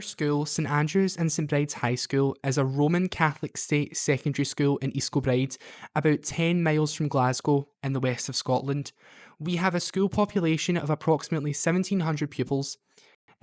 Our school, St Andrews and St Bride's High School, is a Roman Catholic state secondary school in East Kilbride, about 10 miles from Glasgow in the west of Scotland. We have a school population of approximately 1,700 pupils.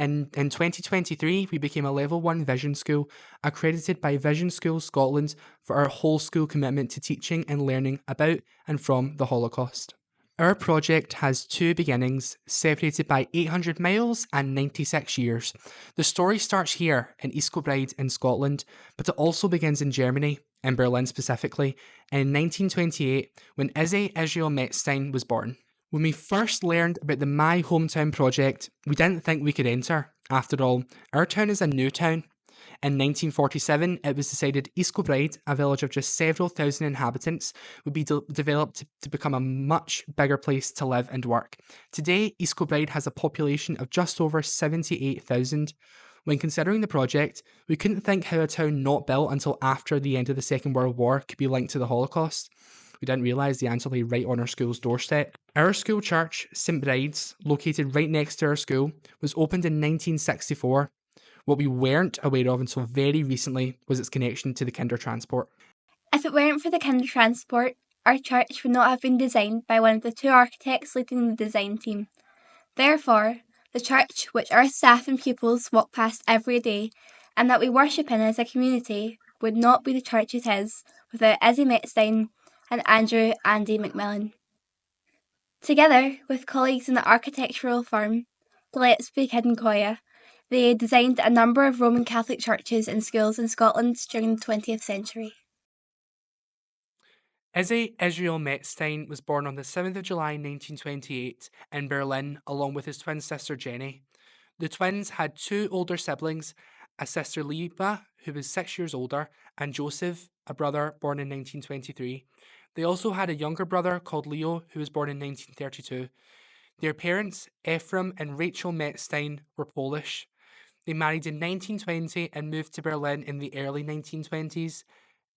In 2023, we became a Level 1 Vision School, accredited by Vision Schools Scotland for our whole school commitment to teaching and learning about and from the Holocaust. Our project has two beginnings, separated by 800 miles and 96 years. The story starts here in East Kilbride in Scotland, but it also begins in Germany, in Berlin specifically, in 1928 when Isi Metzstein was born. When we first learned about the My Hometown project, we didn't think we could enter. After all, our town is a new town. In 1947, it was decided East Kilbride, a village of just several thousand inhabitants, would be developed to become a much bigger place to live and work. Today, East Kilbride has a population of just over 78,000. When considering the project, we couldn't think how a town not built until after the end of the Second World War could be linked to the Holocaust. We didn't realise the answer lay right on our school's doorstep. Our school church, St Bride's, located right next to our school, was opened in 1964. What we weren't aware of until very recently was its connection to the Kindertransport. If it weren't for the Kindertransport, our church would not have been designed by one of the two architects leading the design team. Therefore, the church, which our staff and pupils walk past every day, and that we worship in as a community, would not be the church it is without Isi Metzstein and Andrew Andy McMillan. Together with colleagues in the architectural firm, Gillespie Kidd and Koya, they designed a number of Roman Catholic churches and schools in Scotland during the 20th century. Isi Israel Metzstein was born on the 7th of July 1928 in Berlin along with his twin sister Jenny. The twins had two older siblings, a sister Liba, who was 6 years older, and Joseph, a brother born in 1923. They also had a younger brother called Leo, who was born in 1932. Their parents, Ephraim and Rachel Metzstein, were Polish. They married in 1920 and moved to Berlin in the early 1920s.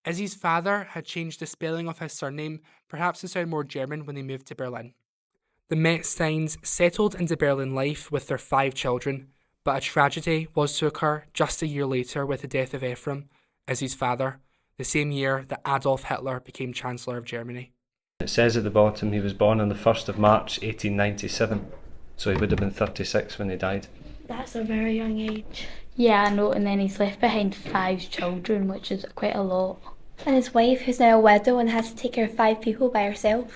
Izzy's father had changed the spelling of his surname, perhaps to sound more German, when they moved to Berlin. The Metzsteins settled into Berlin life with their 5 children, but a tragedy was to occur just a year later with the death of Ephraim, Izzy's father, the same year that Adolf Hitler became Chancellor of Germany. It says at the bottom he was born on the 1st of March 1897, so he would have been 36 when he died. That's a very young age. Yeah, I know, and then he's left behind 5 children, which is quite a lot. And his wife, who's now a widow and has to take care of 5 people by herself.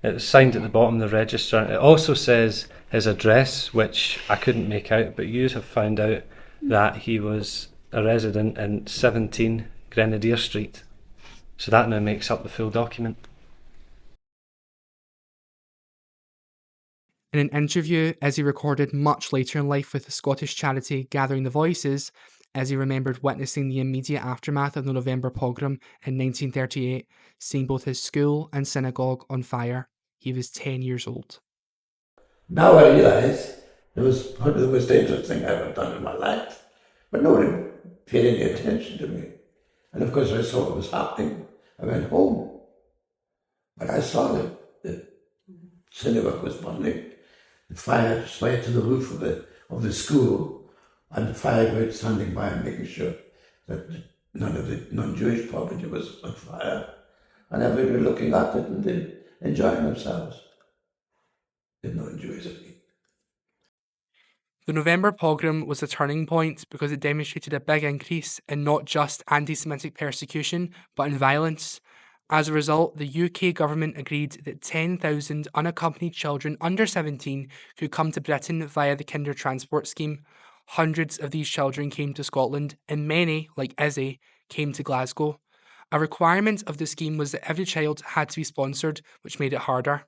It's signed at the bottom of the register. It also says his address, which I couldn't make out, but you have found out that he was a resident in 17 Grenadier Street. So that now makes up the full document. In an interview Izzy recorded much later in life with the Scottish charity Gathering the Voices, Izzy remembered witnessing the immediate aftermath of the November pogrom in 1938, seeing both his school and synagogue on fire. He was 10 years old. Now I realise it was probably the most dangerous thing I've ever done in my life, but nobody paid any attention to me. And of course, when I saw what was happening, I went home. But I saw that the synagogue was burning. The fire spread to the roof of the school, and the firebrigade standing by and making sure that none of the non-Jewish property was on fire, and everybody looking at it and enjoying themselves. The non-Jews, I mean. The November pogrom was a turning point because it demonstrated a big increase in not just anti-Semitic persecution, but in violence. As a result, the UK government agreed that 10,000 unaccompanied children under 17 could come to Britain via the Kindertransport scheme. Hundreds of these children came to Scotland, and many, like Izzy, came to Glasgow. A requirement of the scheme was that every child had to be sponsored, which made it harder.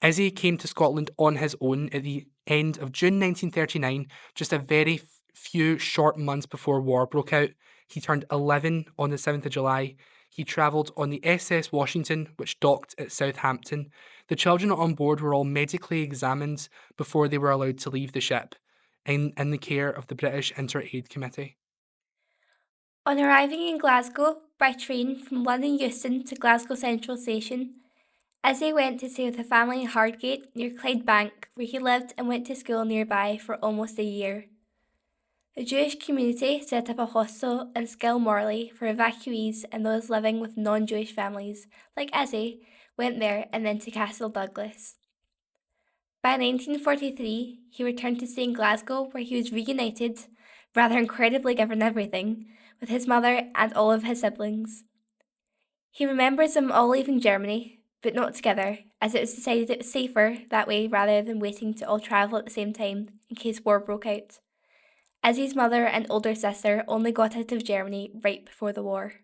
Izzy came to Scotland on his own at the end of June 1939, just a very few short months before war broke out. He turned 11 on the 7th of July. He travelled on the SS Washington, which docked at Southampton. The children on board were all medically examined before they were allowed to leave the ship, in the care of the British Inter-Aid Committee. On arriving in Glasgow by train from London Euston to Glasgow Central Station, Izzy went to stay with a family in Hardgate near Clydebank, where he lived and went to school nearby for almost a year. The Jewish community set up a hostel in Skilmorley for evacuees and those living with non-Jewish families, like Isi, went there and then to Castle Douglas. By 1943, he returned to stay in Glasgow, where he was reunited, rather incredibly given everything, with his mother and all of his siblings. He remembers them all leaving Germany, but not together, as it was decided it was safer that way rather than waiting to all travel at the same time in case war broke out. Isi's mother and older sister only got out of Germany right before the war.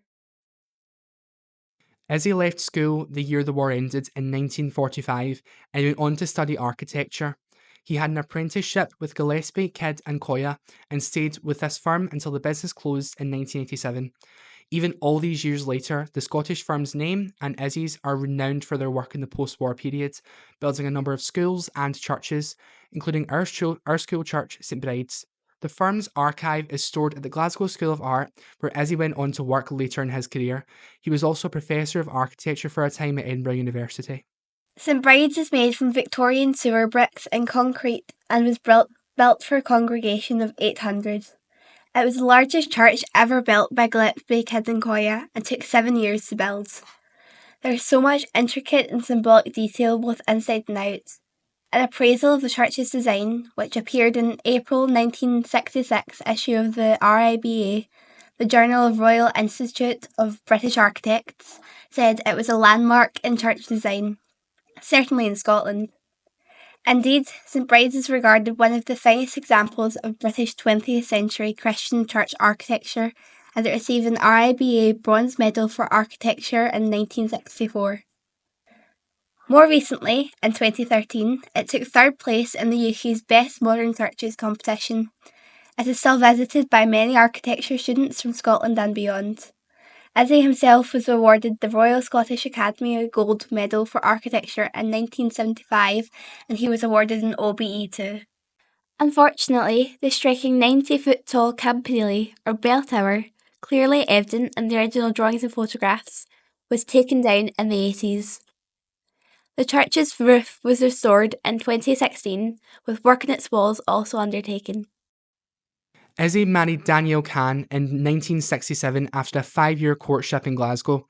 Isi left school the year the war ended in 1945 and went on to study architecture. He had an apprenticeship with Gillespie, Kidd and Koya and stayed with this firm until the business closed in 1987. Even all these years later, the Scottish firm's name and Isi's are renowned for their work in the post-war period, building a number of schools and churches, including our school church, St Bride's. The firm's archive is stored at the Glasgow School of Art, where Isi went on to work later in his career. He was also a professor of architecture for a time at Edinburgh University. St Bride's is made from Victorian sewer bricks and concrete and was built for a congregation of 800. It was the largest church ever built by Gillespie, Kidd and Koya and took 7 years to build. There is so much intricate and symbolic detail both inside and out. An appraisal of the church's design, which appeared in April 1966 issue of the RIBA, the Journal of Royal Institute of British Architects, said it was a landmark in church design, certainly in Scotland. Indeed, St Bride's is regarded one of the finest examples of British 20th century Christian church architecture, as it received an RIBA Bronze Medal for Architecture in 1964. More recently, in 2013, it took third place in the UK's Best Modern Churches competition. It is still visited by many architecture students from Scotland and beyond. Isi himself was awarded the Royal Scottish Academy Gold Medal for Architecture in 1975, and he was awarded an OBE too. Unfortunately, the striking 90-foot tall campanile, or bell tower, clearly evident in the original drawings and photographs, was taken down in the 80s. The church's roof was restored in 2016, with work on its walls also undertaken. Isi married Danielle Kahn in 1967 after a 5-year courtship in Glasgow.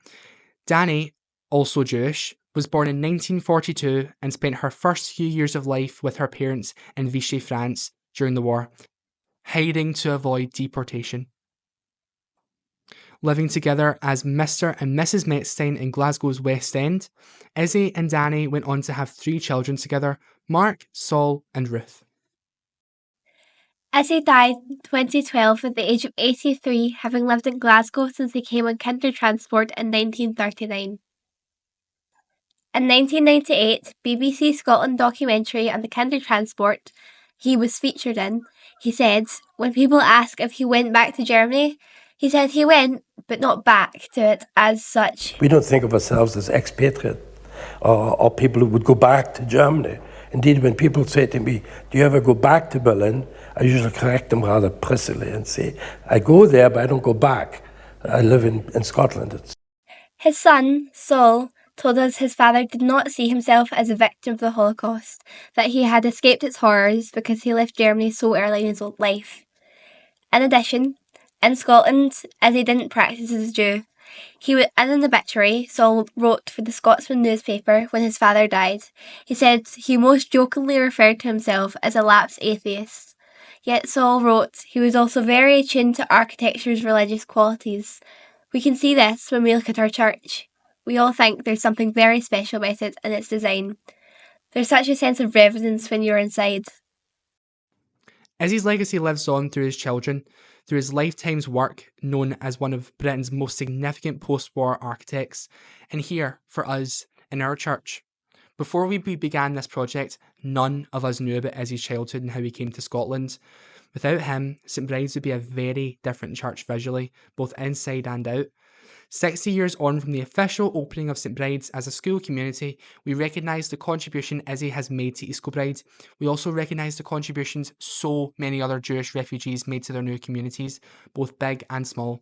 Dani, also Jewish, was born in 1942 and spent her first few years of life with her parents in Vichy, France during the war, hiding to avoid deportation. Living together as Mr. and Mrs. Metzstein in Glasgow's West End, Isi and Dani went on to have 3 children together, Mark, Saul and Ruth. Isi died in 2012 at the age of 83, having lived in Glasgow since he came on Kindertransport in 1939. In 1998, BBC Scotland documentary on the Kindertransport he was featured in, he said, when people ask if he went back to Germany, he said he went, but not back to it as such. We don't think of ourselves as expatriate or people who would go back to Germany. Indeed, when people say to me, do you ever go back to Berlin? I usually correct them rather precisely and say, I go there, but I don't go back. I live in Scotland. His son, Saul, told us his father did not see himself as a victim of the Holocaust, that he had escaped its horrors because he left Germany so early in his old life. In addition, in Scotland, as he didn't practice as a Jew, in an obituary Saul wrote for the Scotsman newspaper when his father died. He said he most jokingly referred to himself as a lapsed atheist. Yet Saul wrote he was also very attuned to architecture's religious qualities. We can see this when we look at our church. We all think there's something very special about it and its design. There's such a sense of reverence when you're inside. Isi's legacy lives on through his children, through his lifetime's work, known as one of Britain's most significant post-war architects, and here, for us, in our church. Before we began this project, none of us knew about Isi's childhood and how he came to Scotland. Without him, St Bride's would be a very different church visually, both inside and out. 60 years on from the official opening of St Bride's as a school community, we recognise the contribution Isi has made to East Kilbride. We also recognise the contributions so many other Jewish refugees made to their new communities, both big and small.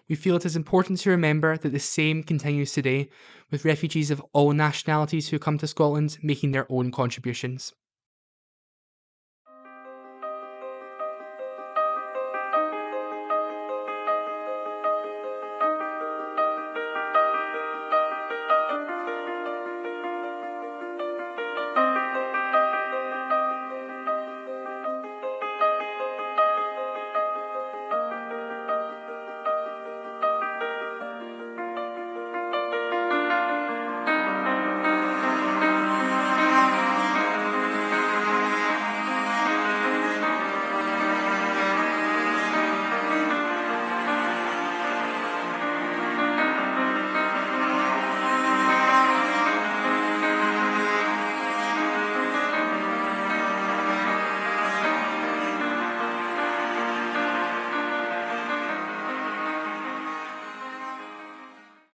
We feel it is important to remember that the same continues today, with refugees of all nationalities who come to Scotland making their own contributions.